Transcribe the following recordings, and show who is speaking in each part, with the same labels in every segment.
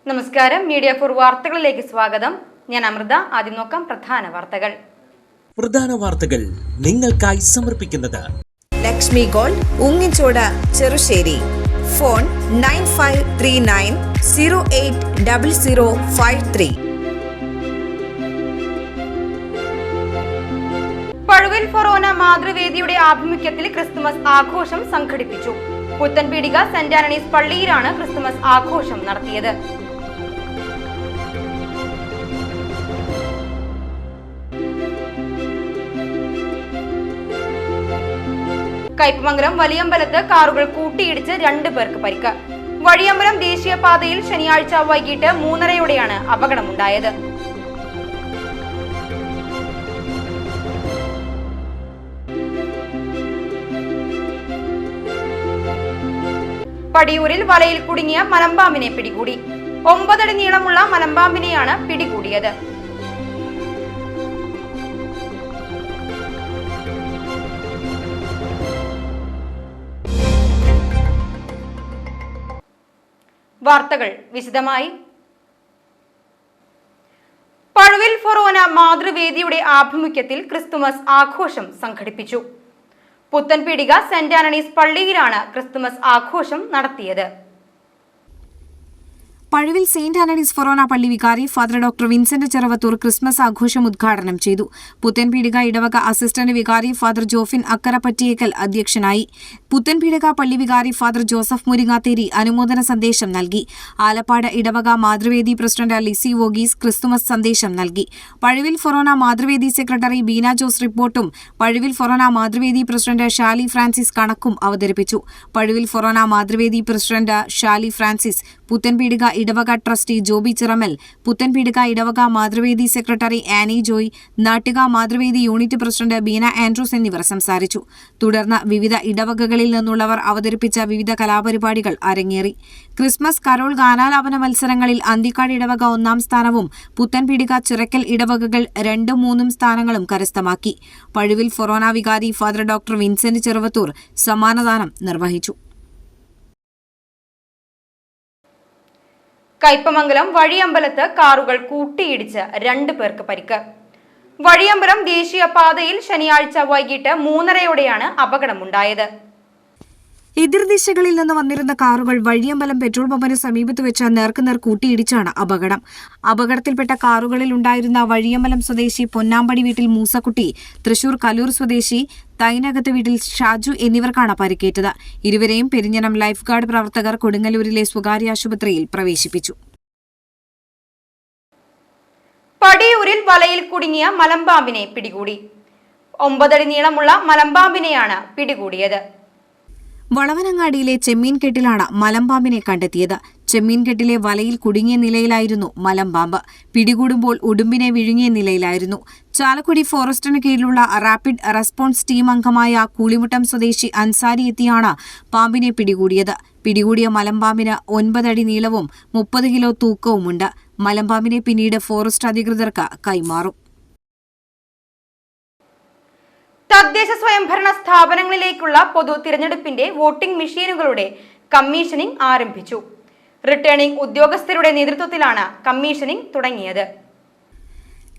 Speaker 1: നമസ്കാരം, media for വാർത്തകളിലേക്ക് സ്വാഗതം. ഞാൻ അമൃത. ആദ്യം നോക്കാം പ്രധാന
Speaker 2: വാർത്തകൾ നിങ്ങൾക്കായി സമർപ്പിക്കുന്നത്
Speaker 3: ലക്ഷ്മി ഗോൾഡ്, ഉങ്ങിച്ചോട്, ചെറുശ്ശേരി. ഫോൺ 9539080053.
Speaker 1: പഴുവിൽ ഫൊറോന മാതൃവേദിയുടെ ആഭിമുഖ്യത്തിൽ ക്രിസ്തുമസ് ആഘോഷം സംഘടിപ്പിച്ചു. പുത്തൻപീടിക സെന്റ് ആന്റണീസ് പള്ളിയിലാണ് ക്രിസ്തുമസ് ആഘോഷം നടത്തിയത്. കയ്പമംഗലം വലിയമ്പലത്ത് കാറുകൾ കൂട്ടിയിടിച്ച് 2 പേർക്ക് പരിക്ക്. വഴിയമ്പലം ദേശീയപാതയിൽ ശനിയാഴ്ച വൈകിട്ട് 3:30യോടെയാണ് അപകടമുണ്ടായത്. പടിയൂരിൽ വലയിൽ കുടുങ്ങിയ മലമ്പാമ്പിനെ പിടികൂടി. 9 അടി നീളമുള്ള മലമ്പാമ്പിനെയാണ് പിടികൂടിയത്. വാർത്തകൾ വിശദമായി. പഴുവിൽ ഫൊറോന മാതൃവേദിയുടെ ആഭിമുഖ്യത്തിൽ ക്രിസ്തുമസ് ആഘോഷം സംഘടിപ്പിച്ചു. പുത്തൻപീടിക സെന്റ് ആന്റണീസ് പള്ളിയിലാണ് ക്രിസ്തുമസ് ആഘോഷം നടത്തിയത്.
Speaker 4: പഴുവിൽ സെന്റ് ആന്റണീസ് ഫൊറോന പള്ളി വികാരി ഫാദർ ഡോക്ടർ വിൻസെന്റ് ചെറവത്തൂർ ക്രിസ്മസ് ആഘോഷം ഉദ്ഘാടനം ചെയ്തു. പുത്തൻപീടിക ഇടവക അസിസ്റ്റന്റ് വികാരി ഫാദർ ജോഫിൻ അക്കരപ്പറ്റിയേക്കൽ അധ്യക്ഷനായി. പുത്തൻപീടിക പള്ളി വികാരി ഫാദർ ജോസഫ് മുരിങ്ങാത്തേരി അനുമോദന സന്ദേശം നൽകി. ആലപ്പാട് ഇടവക മാതൃവേദി പ്രസിഡന്റ് ലിസി വോഗീസ് ക്രിസ്തുമസ് സന്ദേശം നൽകി. പഴുവിൽ ഫൊറോന മാതൃവേദി സെക്രട്ടറി ബീന ജോസ് റിപ്പോർട്ടും പഴുവിൽ ഫൊറോന മാതൃവേദി പ്രസിഡന്റ് ഷാലി ഫ്രാൻസിസ് കണക്കും അവതരിപ്പിച്ചു. പഴുവിൽ ഫൊറോന മാതൃവേദി പ്രസിഡന്റ് ഷാലി ഫ്രാൻസിസ്, പുത്തൻപീടിക ഇടവക ട്രസ്റ്റി ജോബി ചിറമൽ, പുത്തൻപീടിക ഇടവക Mathruvedi secretary Annie Joy, Nattika Mathruvedi unit president Beena Andrews എന്നിവർ സംസാരിച്ചു. തുടർന്ന് വിവിധ ഇടവകകളിൽ നിന്നുള്ളവർ അവതരിപ്പിച്ച വിവിധ കലാപരിപാടികൾ അരങ്ങേറി. ക്രിസ്മസ് കരോൾ ഗാനാലാപന മത്സരങ്ങളിൽ അന്തിക്കാട് ഇടവക 1ാം സ്ഥാനവും പുത്തൻപീടിക ചിറക്കൽ ഇടവകകൾ 2ഉം 3ഉം സ്ഥാനങ്ങളും കരസ്ഥമാക്കി. പഴുവിൽ ഫൊറോന വികാരി ഫാദർ ഡോക്ടർ വിൻസെന്റ് ചെറുവത്തൂർ സമ്മാനദാനം നിർവഹിച്ചു.
Speaker 1: കയ്പമംഗലം വഴിയമ്പലത്ത് കാറുകൾ കൂട്ടിയിടിച്ച് 2 പേർക്ക് പരിക്ക്. വഴിയമ്പലം ദേശീയപാതയിൽ ശനിയാഴ്ച വൈകിട്ട് 3:30യോടെയാണ് അപകടമുണ്ടായത്.
Speaker 4: എതിർദിശകളിൽ നിന്ന് വന്നിരുന്ന കാറുകൾ വഴിയമ്പലം പെട്രോൾ പമ്പിന് സമീപത്ത് വെച്ച് നേർക്കുനേർ കൂട്ടിയിടിച്ചാണ് അപകടം. അപകടത്തിൽപ്പെട്ട കാറുകളിൽ ഉണ്ടായിരുന്ന വഴിയമ്പലം സ്വദേശി പൊന്നാമ്പടി വീട്ടിൽ മൂസക്കുട്ടി, തൃശൂർ കലൂർ സ്വദേശി തൈനകത്ത് വീട്ടിൽ ഷാജു എന്നിവർക്കാണ് പരിക്കേറ്റത്. ഇരുവരെയും പെരിഞ്ഞനം ലൈഫ് ഗാർഡ് പ്രവർത്തകർ കൊടുങ്ങല്ലൂരിലെ സ്വകാര്യ ആശുപത്രിയിൽ പ്രവേശിപ്പിച്ചു.
Speaker 1: പടിയൂരിൽ വലയിൽ കുടുങ്ങിയ മലമ്പാമ്പിനെ പിടികൂടി. 9 അടി നീളമുള്ള മലമ്പാമ്പിനെയാണ് പിടികൂടിയത്.
Speaker 4: വളവനങ്ങാടിയിലെ ചെമ്മീൻകെട്ടിലാണ് മലമ്പാമ്പിനെ കണ്ടെത്തിയത്. ചെമ്മീൻകെട്ടിലെ വലയിൽ കുടുങ്ങിയ നിലയിലായിരുന്നു മലമ്പാമ്പ്. പിടികൂടുമ്പോൾ ഉടുമ്പിനെ വിഴുങ്ങിയ നിലയിലായിരുന്നു. ചാലക്കുടി ഫോറസ്റ്റിന് കീഴിലുള്ള റാപ്പിഡ് റെസ്പോൺസ് ടീം അംഗമായ കൂളിമുട്ടം സ്വദേശി അൻസാരി എത്തിയാണ് പാമ്പിനെ പിടികൂടിയത്. പിടികൂടിയ മലമ്പാമ്പിന് 9 അടി നീളവും 30 കിലോ തൂക്കവുമുണ്ട്. മലമ്പാമ്പിനെ പിന്നീട് ഫോറസ്റ്റ് അധികൃതർക്ക് കൈമാറും.
Speaker 1: തദ്ദേശ സ്വയംഭരണ സ്ഥാപനങ്ങളിലേക്കുള്ള പൊതു തിരഞ്ഞെടുപ്പിന്റെ വോട്ടിംഗ് മെഷീനുകളുടെ കമ്മീഷനിംഗ് ആരംഭിച്ചു. റിട്ടേണിംഗ് ഉദ്യോഗസ്ഥരുടെ നേതൃത്വത്തിലാണ് കമ്മീഷനിംഗ് തുടങ്ങിയത്.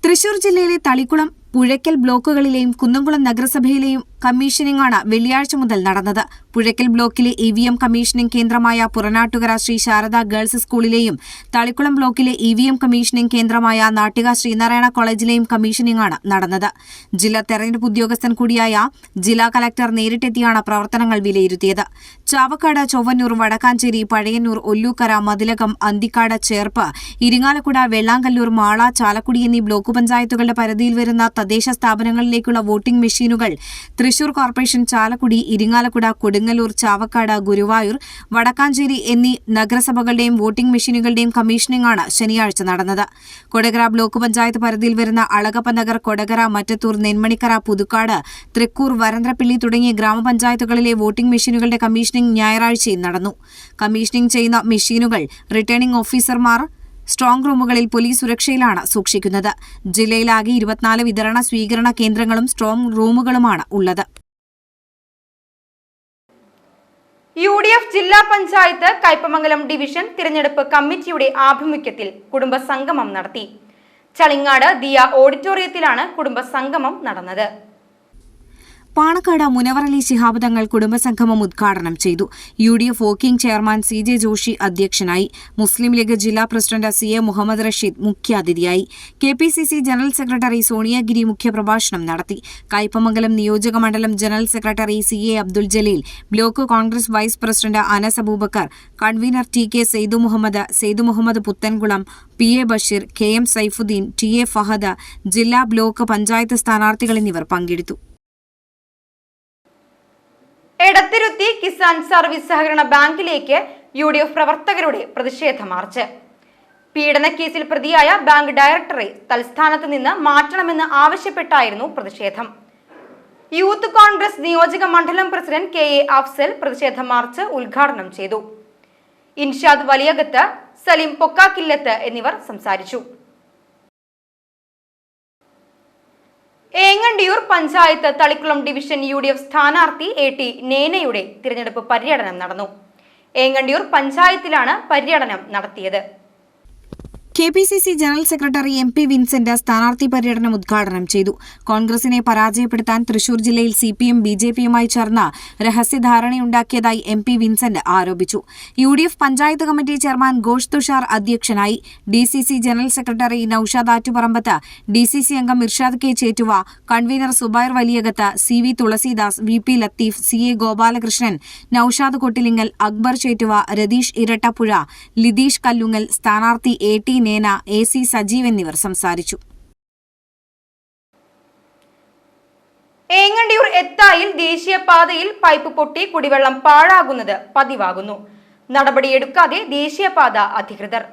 Speaker 4: തൃശൂർ ജില്ലയിലെ തളിക്കുളം, പുഴയ്ക്കൽ ബ്ലോക്കുകളിലെയും കുന്നംകുളം നഗരസഭയിലെയും കമ്മീഷനിംഗാണ് വെള്ളിയാഴ്ച മുതൽ നടന്നത്. പുഴയ്ക്കൽ ബ്ലോക്കിലെ EVM കമ്മീഷനിംഗ് കേന്ദ്രമായ പുറനാട്ടുകര ശ്രീ ശാരദ ഗേൾസ് സ്കൂളിലെയും തളിക്കുളം ബ്ലോക്കിലെ EVM കമ്മീഷനിംഗ് കേന്ദ്രമായ നാട്ടിക ശ്രീനാരായണ കോളേജിലെയും കമ്മീഷനിംഗാണ് നടന്നത്. ജില്ലാ തെരഞ്ഞെടുപ്പ് ഉദ്യോഗസ്ഥൻ കൂടിയായ ജില്ലാ കലക്ടർ നേരിട്ടെത്തിയാണ് പ്രവർത്തനങ്ങൾ വിലയിരുത്തിയത്. ചാവക്കാട്, ചൊവ്വന്നൂർ, വടക്കാഞ്ചേരി, പഴയന്നൂർ, ഒല്ലൂക്കര, മതിലകം, അന്തിക്കാട്, ചേർപ്പ്, ഇരിങ്ങാലക്കുട, വെള്ളാങ്കല്ലൂർ, മാള, ചാലക്കുടി എന്നീ ബ്ലോക്ക് പഞ്ചായത്തുകളുടെ പരിധിയിൽ വരുന്ന തദ്ദേശ സ്ഥാപനങ്ങളിലേക്കുള്ള വോട്ടിംഗ് മെഷീനുകൾ തൃശൂർ കോർപ്പറേഷൻ, ചാലക്കുടി, ഇരിങ്ങാലക്കുട, കൊടുങ്ങല്ലൂർ, ചാവക്കാട്, ഗുരുവായൂർ, വടക്കാഞ്ചേരി എന്നീ നഗരസഭകളുടെയും വോട്ടിംഗ് മെഷീനുകളുടെയും കമ്മീഷനിംഗാണ് ശനിയാഴ്ച നടന്നത്. കൊടകര ബ്ലോക്ക് പഞ്ചായത്ത് പരിധിയിൽ വരുന്ന അളഗപ്പ നഗർ, കൊടകര, മറ്റത്തൂർ, നെന്മണിക്കര, പുതുക്കാട്, തൃക്കൂർ, വരന്തരപ്പിള്ളി തുടങ്ങിയ ഗ്രാമപഞ്ചായത്തുകളിലെ വോട്ടിംഗ് മെഷീനുകളുടെ കമ്മീഷനിംഗ് ഞായറാഴ്ചയും നടന്നു. കമ്മീഷനിംഗ് ചെയ്യുന്ന മെഷീനുകൾ റിട്ടേണിംഗ് ഓഫീസർമാർ സ്ട്രോങ് റൂമുകളിൽ പോലീസ് സുരക്ഷയിലാണ് സൂക്ഷിക്കുന്നത്. ജില്ലയിലാകെ 24 വിതരണ സ്വീകരണ കേന്ദ്രങ്ങളും സ്ട്രോങ് റൂമുകളുമാണ് ഉള്ളത്.
Speaker 1: UDF ജില്ലാ പഞ്ചായത്ത് കയ്പമംഗലം ഡിവിഷൻ തിരഞ്ഞെടുപ്പ് കമ്മിറ്റിയുടെ ആഭിമുഖ്യത്തിൽ കുടുംബസംഗമം നടത്തി. ചളിങ്ങാട് ദിയ ഓഡിറ്റോറിയത്തിലാണ് കുടുംബസംഗമം നടന്നത്.
Speaker 4: പാണക്കാട് മുനവർ അലി ശിഹാബ് തങ്ങൾ കുടുംബസംഗമം ഉദ്ഘാടനം ചെയ്തു. UDF working chairman CJ Joshi അധ്യക്ഷനായി. മുസ്ലിം ലീഗ് ജില്ലാ പ്രസിഡന്റ് CA മുഹമ്മദ് റഷീദ് മുഖ്യാതിഥിയായി. KPCC ജനറൽ സെക്രട്ടറി സോണിയഗിരി മുഖ്യപ്രഭാഷണം നടത്തി. കയ്പമംഗലം നിയോജക മണ്ഡലം general secretary CA Abdul Jaleel, block Congress vice president Anas Abubakar, convener TK Saidu Muhammad Puthenkulam, PA Basheer, KM Saifuddin, TA Fahad, ജില്ലാ ബ്ലോക്ക് പഞ്ചായത്ത് സ്ഥാനാർത്ഥികൾ എന്നിവർ പങ്കെടുത്തു.
Speaker 1: എടത്തിരുത്തി കിസാൻ സർവീസ് സഹകരണ ബാങ്കിലേക്ക് UDF പ്രവർത്തകരുടെ പ്രതിഷേധ മാർച്ച്. പീഡനക്കേസിൽ പ്രതിയായ ബാങ്ക് ഡയറക്ടറെ തൽസ്ഥാനത്ത് നിന്ന് മാറ്റണമെന്ന് ആവശ്യപ്പെട്ടായിരുന്നു പ്രതിഷേധം. യൂത്ത് കോൺഗ്രസ് നിയോജക മണ്ഡലം പ്രസിഡന്റ് KA അഫ്സൽ പ്രതിഷേധ മാർച്ച് ഉദ്ഘാടനം ചെയ്തു. ഇൻഷാദ് വലിയകത്ത്, സലീം പൊക്കാക്കില്ലത്ത് എന്നിവർ സംസാരിച്ചു. ഏങ്ങണ്ടിയൂർ പഞ്ചായത്ത് തളിക്കുളം ഡിവിഷൻ UDF സ്ഥാനാർത്ഥി AT നേനയുടെ തിരഞ്ഞെടുപ്പ് പര്യടനം നടന്നു. ഏങ്ങണ്ടിയൂർ പഞ്ചായത്തിലാണ് പര്യടനം നടത്തിയത്.
Speaker 4: KPCC general secretary MP Vincent സ്ഥാനാർത്ഥി പര്യടനം ഉദ്ഘാടനം ചെയ്തു. കോൺഗ്രസിനെ പരാജയപ്പെടുത്താൻ തൃശൂർ ജില്ലയിൽ CPM BJPയുമായി ചേർന്ന് രഹസ്യധാരണയുണ്ടാക്കിയതായി MP വിൻസെന്റ് ആരോപിച്ചു. UDF panchayat committee chairman Ghosh Tushar അധ്യക്ഷനായി. DCC general secretary Noushad Attuparambath, DCC അംഗം Irshad K Chettuva, convener Subair Valiyakath, CV Thulasidas, VP Latheef, CA Gopalakrishnan, Noushad Kottilingal, Akbar Chettuva, Ratheesh Irattapuzha, Litheesh Kallungal, സ്ഥാനാർത്ഥി AT നേന, AC സജീവ് എന്നിവർ സംസാരിച്ചു.
Speaker 1: ഏങ്ങണ്ടിയൂർ എത്തായിൽ ദേശീയപാതയിൽ പൈപ്പ് പൊട്ടി കുടിവെള്ളം പാഴാകുന്നത് പതിവാകുന്നു. നടപടിയെടുക്കാതെ ദേശീയപാത അധികൃതർ.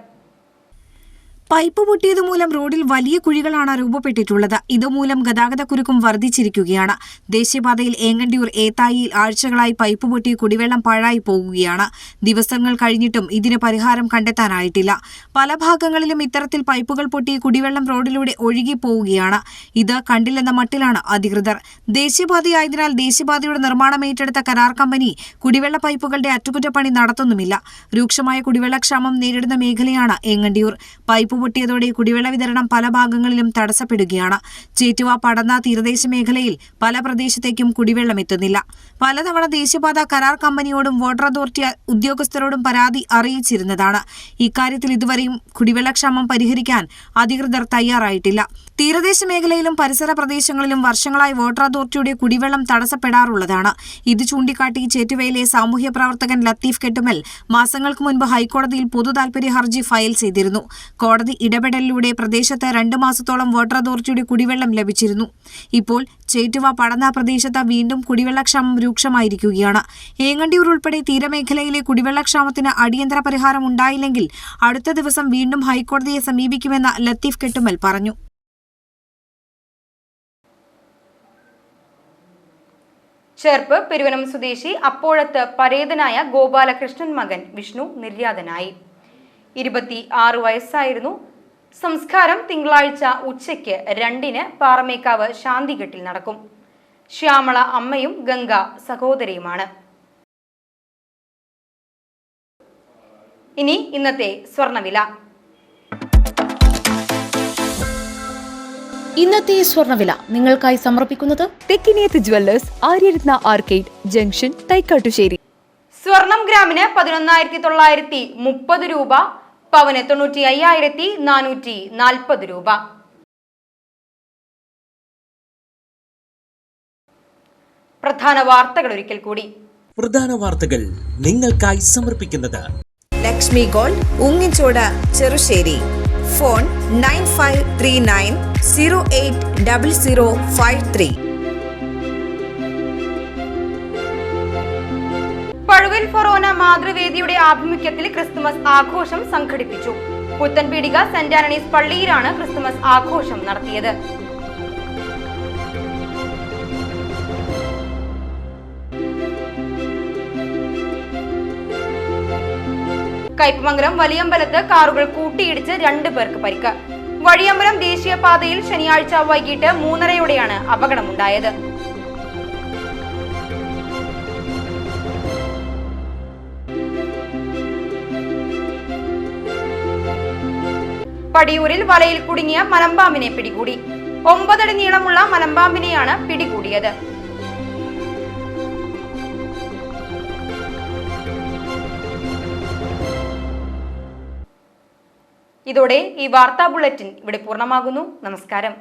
Speaker 4: പൈപ്പ് പൊട്ടിയതുമൂലം റോഡിൽ വലിയ കുഴികളാണ് രൂപപ്പെട്ടിട്ടുള്ളത്. ഇതുമൂലം ഗതാഗതക്കുരുക്കും വർദ്ധിച്ചിരിക്കുകയാണ്. ദേശീയപാതയിൽ ഏങ്ങണ്ടിയൂർ ഏത്തായിയിൽ ആഴ്ചകളായി പൈപ്പ് പൊട്ടി കുടിവെള്ളം പാഴായി പോകുകയാണ്. ദിവസങ്ങൾ കഴിഞ്ഞിട്ടും ഇതിന് പരിഹാരം കണ്ടെത്താനായിട്ടില്ല. പല ഭാഗങ്ങളിലും ഇത്തരത്തിൽ പൈപ്പുകൾ പൊട്ടി കുടിവെള്ളം റോഡിലൂടെ ഒഴുകി പോവുകയാണ്. ഇത് കണ്ടില്ലെന്ന മട്ടിലാണ് അധികൃതർ. ദേശീയപാതയായതിനാൽ ദേശീയപാതയുടെ നിർമ്മാണം ഏറ്റെടുത്ത കരാർ കമ്പനി കുടിവെള്ള പൈപ്പുകളുടെ അറ്റകുറ്റപ്പണി നടത്തുന്നുമില്ല. രൂക്ഷമായ കുടിവെള്ളക്ഷാമം നേരിടുന്ന മേഖലയാണ് ഏങ്ങണ്ടിയൂർ. പൈപ്പ് പൊട്ടിയതോടെ കുടിവെള്ള വിതരണം പല ഭാഗങ്ങളിലും തടസ്സപ്പെടുകയാണ്. ചേറ്റുവ, പടന്ന തീരദേശ മേഖലയിൽ പല പ്രദേശത്തേക്കും കുടിവെള്ളം എത്തുന്നില്ല. പലതവണ ദേശീയപാത കരാർ കമ്പനിയോടും വാട്ടർ അതോറിറ്റി ഉദ്യോഗസ്ഥരോടും പരാതി അറിയിച്ചിരുന്നതാണ്. ഇക്കാര്യത്തിൽ ഇതുവരെയും കുടിവെള്ളക്ഷാമം പരിഹരിക്കാൻ അധികൃതർ തയ്യാറായിട്ടില്ല. തീരദേശ മേഖലയിലും പരിസര പ്രദേശങ്ങളിലും വർഷങ്ങളായി വാട്ടർ അതോറിറ്റിയുടെ കുടിവെള്ളം തടസ്സപ്പെടാറുള്ളതാണ്. ഇത് ചൂണ്ടിക്കാട്ടി ചേറ്റുവയിലെ സാമൂഹ്യ പ്രവർത്തകൻ ലത്തീഫ് കെട്ടുമൽ മാസങ്ങൾക്ക് മുൻപ് ഹൈക്കോടതിയിൽ പൊതു താൽപര്യ ഹർജി ഫയൽ ചെയ്തിരുന്നു. കോടതി ഇടപെടലിലൂടെ പ്രദേശത്ത് 2 മാസത്തോളം വാട്ടർ അതോറിറ്റിയുടെ കുടിവെള്ളം ലഭിച്ചിരുന്നു. ഇപ്പോൾ ചേറ്റുവ, പടന്ന പ്രദേശത്ത് വീണ്ടും കുടിവെള്ളക്ഷാമം രൂക്ഷമായിരിക്കുകയാണ്. ഏങ്ങണ്ടിയൂർ ഉൾപ്പെടെ തീരമേഖലയിലെ കുടിവെള്ളക്ഷാമത്തിന് അടിയന്തര പരിഹാരം ഉണ്ടായില്ലെങ്കിൽ അടുത്ത ദിവസം വീണ്ടും ഹൈക്കോടതിയെ സമീപിക്കുമെന്ന് ലത്തീഫ് കെട്ടുമൽ പറഞ്ഞു.
Speaker 1: ചേർപ്പ് പെരുവനം സ്വദേശി അപ്പോഴത്ത് പരേതനായ ഗോപാലകൃഷ്ണൻ മകൻ വിഷ്ണു നിര്യാതനായി. 26 വയസ്സായിരുന്നു. സംസ്കാരം തിങ്കളാഴ്ച ഉച്ചയ്ക്ക് 2-ന് പാറമേക്കാവ് ശാന്തിഘട്ടിൽ നടക്കും. ശ്യാമള അമ്മയും ഗംഗ സഹോദരിയുമാണ്. ഇനി ഇന്നത്തെ സ്വർണ്ണവില.
Speaker 5: ഇന്നത്തെ സ്വർണ്ണവില നിങ്ങൾക്കായി സമർപ്പിക്കുന്നത്
Speaker 6: Thekkiniyath jewellers, Aryaratna arcade junction, Thaikkattussery.
Speaker 1: സ്വർണം ഗ്രാമിന് 11,930 രൂപ, പവന് 95,440 രൂപ. പ്രധാന വാർത്തകൾ ഒരിക്കൽ കൂടി.
Speaker 2: പ്രധാന വാർത്തകൾ നിങ്ങൾക്കായി സമർപ്പിക്കുന്നത്
Speaker 3: ലക്ഷ്മി ഗോൾഡ്, ഉങ്ങിച്ചോട്, ചെറുശ്ശേരി. ഫോൺ 9539080053.
Speaker 1: പഴുവിൽ ഫൊറോന മാതൃവേദിയുടെ ആഭിമുഖ്യത്തിൽ ക്രിസ്തുമസ് ആഘോഷം സംഘടിപ്പിച്ചു. പുത്തൻപീടിക സെന്റ് ആന്റണീസ് പള്ളിയിലാണ് ക്രിസ്തുമസ് ആഘോഷം നടത്തിയത്. കയ്പമംഗലം വലിയമ്പലത്ത് കാറുകൾ കൂട്ടിയിടിച്ച് 2 പേർക്ക് പരിക്ക്. വഴിയമ്പലം ദേശീയപാതയിൽ ശനിയാഴ്ച വൈകിട്ട് 3:30യോടെയാണ് അപകടമുണ്ടായത്. പടിയൂരിൽ വലയിൽ കുടുങ്ങിയ മലമ്പാമ്പിനെ പിടികൂടി. 9 അടി നീളമുള്ള മലമ്പാമ്പിനെയാണ് പിടികൂടിയത്. ഇതോടെ ഈ വാർത്താ ബുള്ളറ്റിൻ ഇവിടെ പൂർണ്ണമാകുന്നു. നമസ്കാരം.